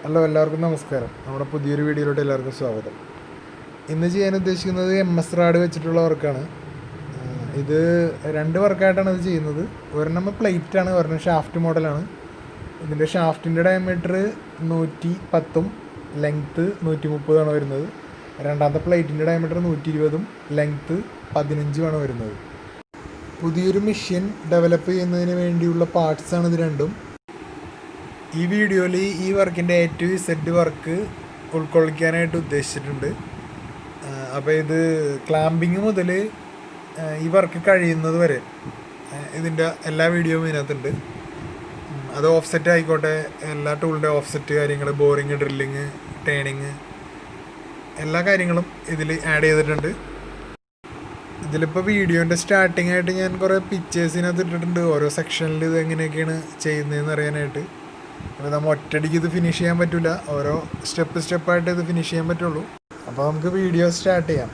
Hello, എല്ലാവർക്കും നമസ്കാരം. നമ്മുടെ പുതിയൊരു വീഡിയോയിലോട്ട് എല്ലാവർക്കും സ്വാഗതം. ഇന്ന് ചെയ്യാൻ ഉദ്ദേശിക്കുന്നത് MS റാഡ് വെച്ചിട്ടുള്ള വർക്കാണ്. ഇത് രണ്ട് വർക്കായിട്ടാണ് ഇത് ചെയ്യുന്നത്. ഒരെണ്ണം പ്ലേറ്റാണ്, ഒരെണ്ണം ഷാഫ്റ്റ് മോഡലാണ്. ഇതിൻ്റെ ഷാഫ്റ്റിൻ്റെ ഡയമീറ്റർ 110ഉം ലെങ്ത്ത് 130ആണ് വരുന്നത്. രണ്ടാമത്തെ പ്ലേറ്റിൻ്റെ ഡയമീറ്റർ 120ഉം ലെങ്ത്ത് 15ഉമാണ് വരുന്നത്. പുതിയൊരു മെഷീൻ ഡെവലപ്പ് ചെയ്യുന്നതിന് വേണ്ടിയുള്ള പാർട്സാണ് ഇത് രണ്ടും. ഈ വീഡിയോയിൽ ഈ വർക്കിൻ്റെ A to Z വർക്ക് ഉൾക്കൊള്ളിക്കാനായിട്ട് ഉദ്ദേശിച്ചിട്ടുണ്ട്. അപ്പോൾ ഇത് ക്ലാമ്പിങ് മുതൽ ഈ വർക്ക് കഴിയുന്നത് വരെ ഇതിൻ്റെ എല്ലാ വീഡിയോയും ഇതിനകത്തുണ്ട്. അത് ഓഫ്സെറ്റ് ആയിക്കോട്ടെ, എല്ലാ ടൂളിൻ്റെ ഓഫ്സെറ്റ് കാര്യങ്ങൾ, ബോറിങ്, ഡ്രില്ലിങ്, ടേണിങ്, എല്ലാ കാര്യങ്ങളും ഇതിൽ ആഡ് ചെയ്തിട്ടുണ്ട്. ഇതിലിപ്പോൾ വീഡിയോൻ്റെ സ്റ്റാർട്ടിംഗ് ആയിട്ട് ഞാൻ കുറേ പിക്ചേഴ്സിനകത്ത് ഇട്ടിട്ടുണ്ട്, ഓരോ സെക്ഷനിൽ ഇത് എങ്ങനെയൊക്കെയാണ് ചെയ്യുന്നതെന്ന് അറിയാനായിട്ട്. അപ്പോൾ നമ്മൾ ഒറ്റയടിക്ക് ഇത് ഫിനിഷ് ചെയ്യാൻ പറ്റില്ല, ഓരോ സ്റ്റെപ്പായിട്ട് ഇത് ഫിനിഷ് ചെയ്യാൻ പറ്റുള്ളൂ. അപ്പോൾ നമുക്ക് വീഡിയോ സ്റ്റാർട്ട് ചെയ്യാം.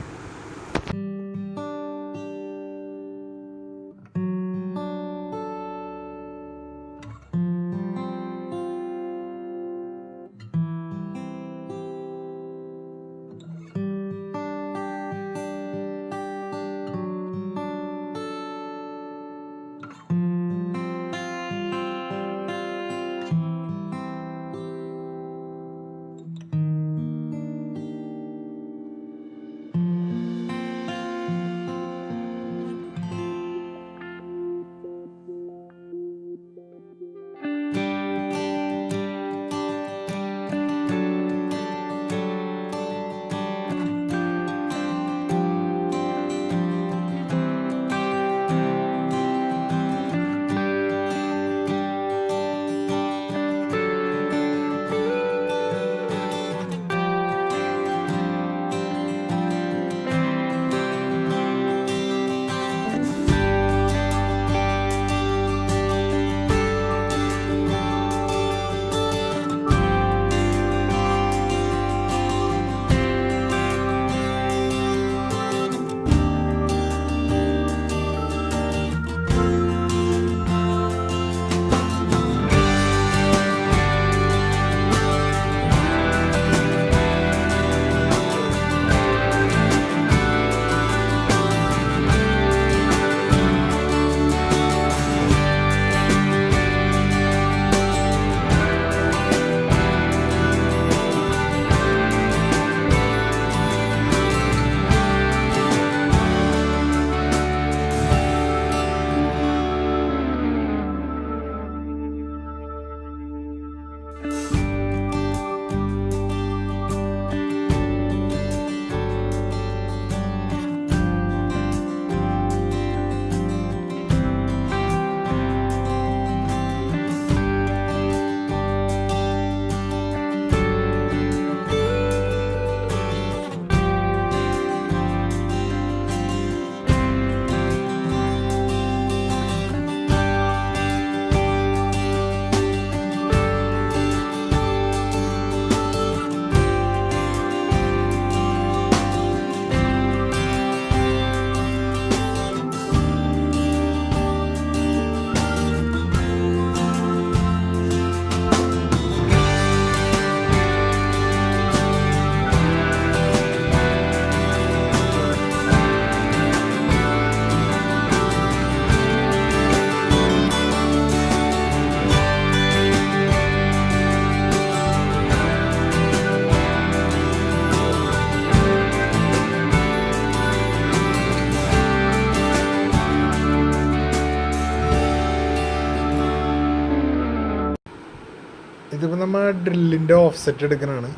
ഇതിപ്പോൾ നമ്മൾ ഡ്രില്ലിൻ്റെ ഓഫ്സെറ്റ് എടുക്കണതാണ്.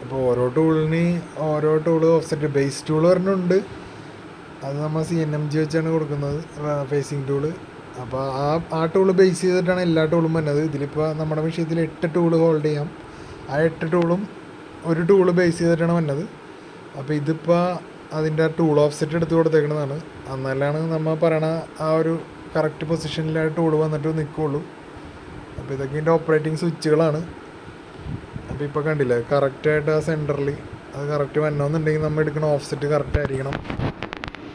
അപ്പോൾ ഓരോ ടൂള് ഓഫ്സെറ്റ്, ബേസ് ടൂൾ പറഞ്ഞുണ്ട്, അത് നമ്മൾ CNMG വെച്ചാണ് കൊടുക്കുന്നത്, ഫേസിങ് ടൂള്. അപ്പോൾ ആ ടൂള് ബേസ് ചെയ്തിട്ടാണ് എല്ലാ ടൂളും വന്നത്. ഇതിലിപ്പോൾ നമ്മുടെ വിഷയത്തിൽ 8 ടൂള് ഹോൾഡ് ചെയ്യാം. ആ 8 ടൂളും ഒരു ടൂള് ബേസ് ചെയ്തിട്ടാണ് വന്നത്. അപ്പോൾ ഇതിപ്പോൾ അതിൻ്റെ ടൂൾ ഓഫ്സെറ്റ് എടുത്ത് കൊടുത്തേക്കുന്നതാണ്. എന്നാലാണ് നമ്മൾ പറയണ ആ ഒരു കറക്റ്റ് പൊസിഷനിൽ ആ ടൂള് വന്നിട്ട് നിൽക്കുകയുള്ളൂ. അപ്പോൾ ഇതൊക്കെ ഇതിൻ്റെ ഓപ്പറേറ്റിംഗ് സ്വിച്ചുകളാണ്. അപ്പോൾ ഇപ്പോൾ കണ്ടില്ലേ, കറക്റ്റായിട്ട് ആ സെൻറ്ററിൽ അത് കറക്റ്റ് വരണമെന്നുണ്ടെങ്കിൽ നമ്മൾ എടുക്കുന്ന ഓഫ്സെറ്റ് കറക്റ്റ് ആയിരിക്കണം.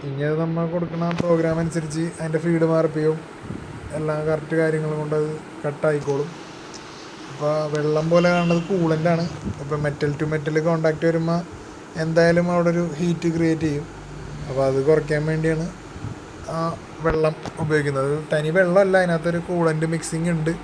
ഇനി അത് നമ്മൾ കൊടുക്കുന്ന പ്രോഗ്രാം അനുസരിച്ച് അതിൻ്റെ ഫീഡ് മാർപ്പിയും എല്ലാം കറക്റ്റ് കാര്യങ്ങൾ കൊണ്ട് അത് കട്ടായിക്കോളും. അപ്പോൾ വെള്ളം പോലെ കാണുന്നത് കൂളൻ്റാണ്. ഇപ്പോൾ മെറ്റൽ ടു മെറ്റൽ കോണ്ടാക്റ്റ് വരുമ്പോൾ എന്തായാലും അവിടെ ഒരു ഹീറ്റ് ക്രിയേറ്റ് ചെയ്യും. അപ്പോൾ അത് കുറയ്ക്കാൻ വേണ്ടിയാണ് ആ വെള്ളം ഉപയോഗിക്കുന്നത്. തനി വെള്ളമല്ല, അതിനകത്തൊരു കൂളൻ്റ് മിക്സിങ് ഉണ്ട്.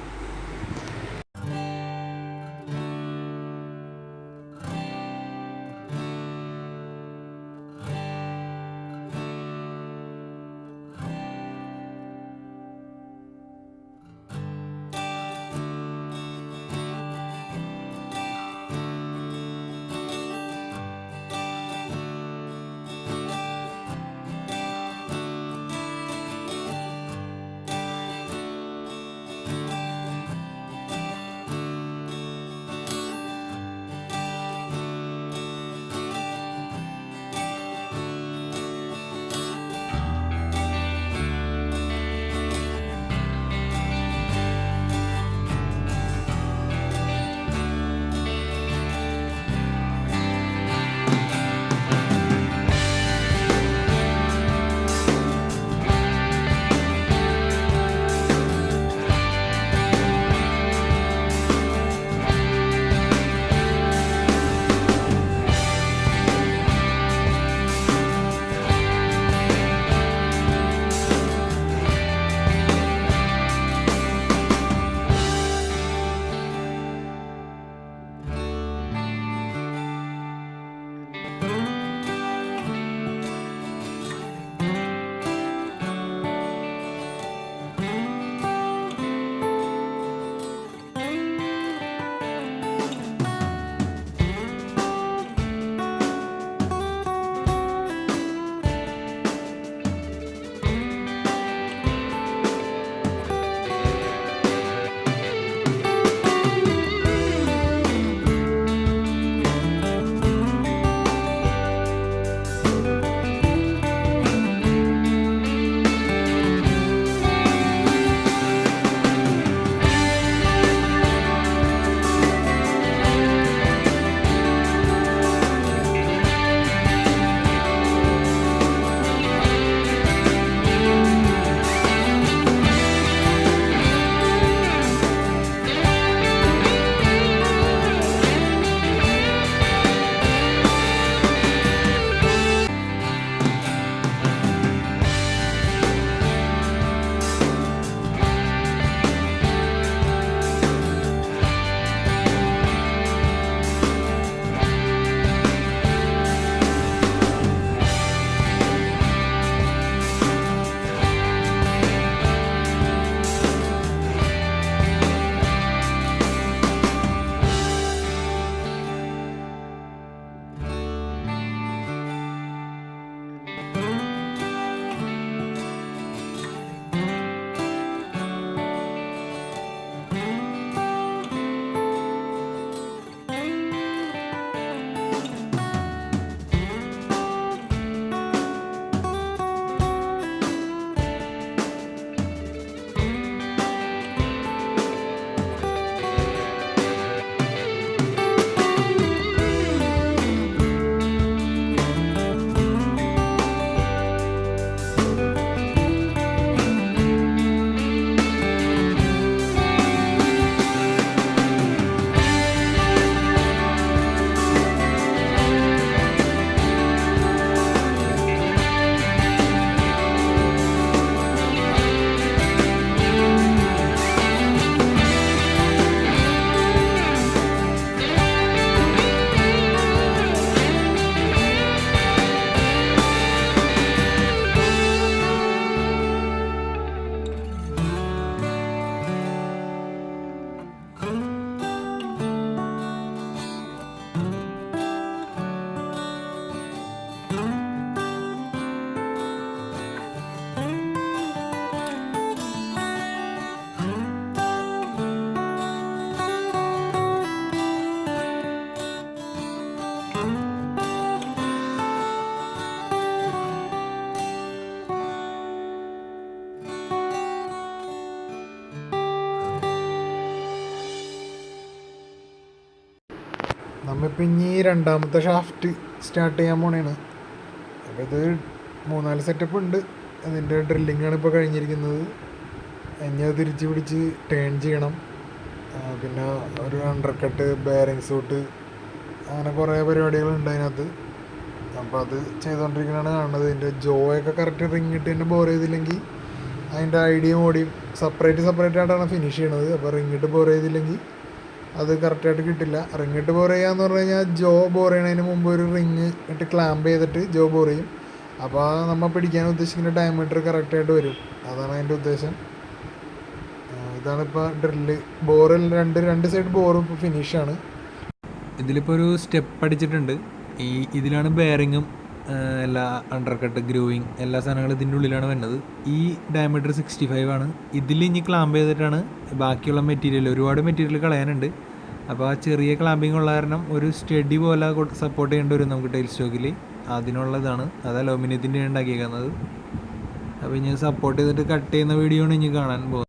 നമ്മളിപ്പോൾ ഇനി രണ്ടാമത്തെ ഷാഫ്റ്റ് സ്റ്റാർട്ട് ചെയ്യാൻ പോണേണ്. അപ്പോൾ ഇത് 3-4 സെറ്റപ്പ് ഉണ്ട്. അതിൻ്റെ ഡ്രില്ലിങ്ങാണ് ഇപ്പോൾ കഴിഞ്ഞിരിക്കുന്നത്. ഇനി അത് തിരിച്ച് പിടിച്ച് ടേൺ ചെയ്യണം. പിന്നെ ഒരു അണ്ടർ കട്ട്, ബെയറിംഗ് സൂട്ട്, അങ്ങനെ കുറേ പരിപാടികളുണ്ട് അതിനകത്ത്. അപ്പോൾ അത് ചെയ്തുകൊണ്ടിരിക്കുന്നതാണ് കാണുന്നത്. ഇതിൻ്റെ ജോയൊക്കെ കറക്റ്റ് റിങ് ഇട്ട് തന്നെ ബോർ ചെയ്തില്ലെങ്കിൽ അതിൻ്റെ ഐഡിയും ഓടിയും സെപ്പറേറ്റ് ആയിട്ടാണ് ഫിനിഷ് ചെയ്യണത്. അപ്പോൾ റിങ് ഇട്ട് ബോർ ചെയ്തില്ലെങ്കിൽ അത് കറക്റ്റായിട്ട് കിട്ടില്ല. റിങ് ഇട്ട് ബോർ ചെയ്യാന്ന് പറഞ്ഞു കഴിഞ്ഞാൽ ജോ ബോർ ചെയ്യണതിന് മുമ്പ് ഒരു റിങ് ഇട്ട് ക്ലാമ്പ് ചെയ്തിട്ട് ജോ ബോർ ചെയ്യും. അപ്പോൾ നമ്മൾ പിടിക്കാൻ ഉദ്ദേശിക്കുന്ന ഡയമീറ്റർ കറക്റ്റായിട്ട് വരും. അതാണ് അതിൻ്റെ ഉദ്ദേശം. ഇതാണിപ്പോൾ ഡ്രില്ല്. ബോറിൽ രണ്ട് സൈഡ് ബോർ ഇപ്പോൾ ഫിനിഷാണ്. ഇതിലിപ്പോൾ ഒരു സ്റ്റെപ്പ് അടിച്ചിട്ടുണ്ട്. ഇതിലാണ് ബെയറിങ്ങും എല്ലാ അണ്ടർ കട്ട്, ഗ്രൂവിങ്, എല്ലാ സാധനങ്ങളും ഇതിൻ്റെ ഉള്ളിലാണ് വരുന്നത്. ഈ ഡയമീറ്റർ 65 ആണ്. ഇതിൽ ഇനി ക്ലാമ്പ് ചെയ്തിട്ടാണ് ബാക്കിയുള്ള മെറ്റീരിയൽ, ഒരുപാട് മെറ്റീരിയൽ കളയാനുണ്ട്. അപ്പോൾ ആ ചെറിയ ക്ലാമ്പിങ് ഉള്ള കാരണം ഒരു സ്റ്റഡി പോലെ സപ്പോർട്ട് ചെയ്യേണ്ടി വരും നമുക്ക് ടൈൽ സ്റ്റോക്കിൽ. അതിനുള്ളതാണ്, അത് അലൂമിനിയത്തിൻ്റെ ഉണ്ടാക്കിയേക്കുന്നത്. അപ്പോൾ ഇനി സപ്പോർട്ട് ചെയ്തിട്ട് കട്ട് ചെയ്യുന്ന വീഡിയോ ആണ് ഇനി കാണാൻ പോകുന്നത്.